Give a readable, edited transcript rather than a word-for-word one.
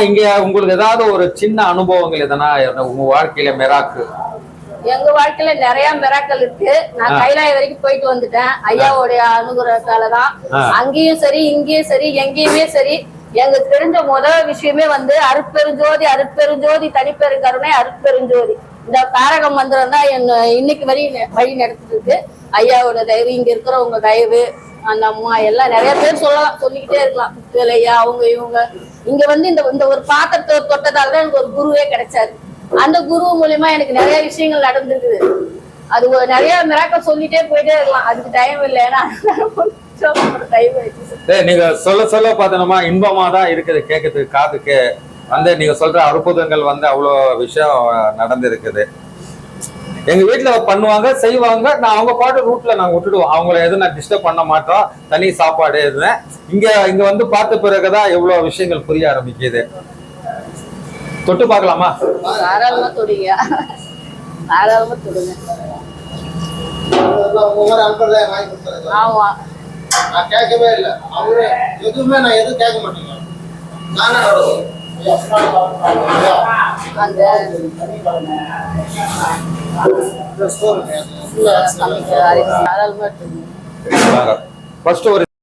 இங்க உங்களுக்கு ஏதாவது ஒரு சின்ன அனுபவங்கள் எதனா உங்க வாழ்க்கையில மிராக்கு? எங்க வாழ்க்கையில நிறைய மிராக்கள் இருக்கு. நான் கைலாய வரைக்கும் போயிட்டு வந்துட்டேன் ஐயாவுடைய அனுகிரகத்தாலதான். அங்கேயும் சரி இங்கேயும் சரி எங்கேயுமே சரி எங்களுக்கு தெரிஞ்ச முதல் விஷயமே வந்து அருட்பெருஞ்சோதி அருட்பெருஞ்சோதி தனிப்பெருங்கருணை அருட்பெருஞ்சோதி. இந்த தாரக மந்திரம் தான் என்ன இன்னைக்கு வழி நடத்திட்டு இருக்கு. ஐயாவோட தயவு, இங்க இருக்கிறவங்க தயவு, அந்த அம்மா எல்லாம் நிறைய பேர் சொல்லலாம், சொல்லிக்கிட்டே இருக்கலாம். ஐயா அவங்க இவங்க இங்க வந்து இந்த ஒரு பாத்திரத்தை தொட்டதாலதான் எனக்கு ஒரு குருவே கிடைச்சாரு. அந்த குரு மூலியமா எனக்கு நிறைய விஷயங்கள் நடந்திருக்குது. அது நிறைய மிராக்கள் சொல்லிட்டே போயிட்டே இருக்கலாம், அதுக்கு டைம் இல்லை. ஏன்னா நீங்க சொல்ல சொல்ல பாத்தோம்னா இன்பமா தான் இருக்குது கேட்கறதுக்கு, காதுக்கு வந்து நீங்க சொல்ற அற்புதங்கள் வந்து அவ்வளவு விஷயம் நடந்திருக்குது. எங்க வீட்டுல பண்ணுவாங்க செய்வாங்க, நான் அவங்க பாட்டு ரூட்ல நாங்க விட்டுடுவோம், அவங்கள எதுவும் நான் டிஸ்டர்ப் பண்ண மாட்டோம். தனி சாப்பாடு எதுவும் இங்க வந்து பார்த்த பிறகுதான் எவ்வளவு விஷயங்கள் புரிய ஆரம்பிக்குது. தொட்டு பார்க்கலாமா? தாராளமா தொடுங்க, தாராளமா தொடுங்க. ஆமா, நான் கேட்கவே இல்லை. அவரு எதுவுமே நான் எதுவும் கேட்க மாட்டேங்க. நானே அந்த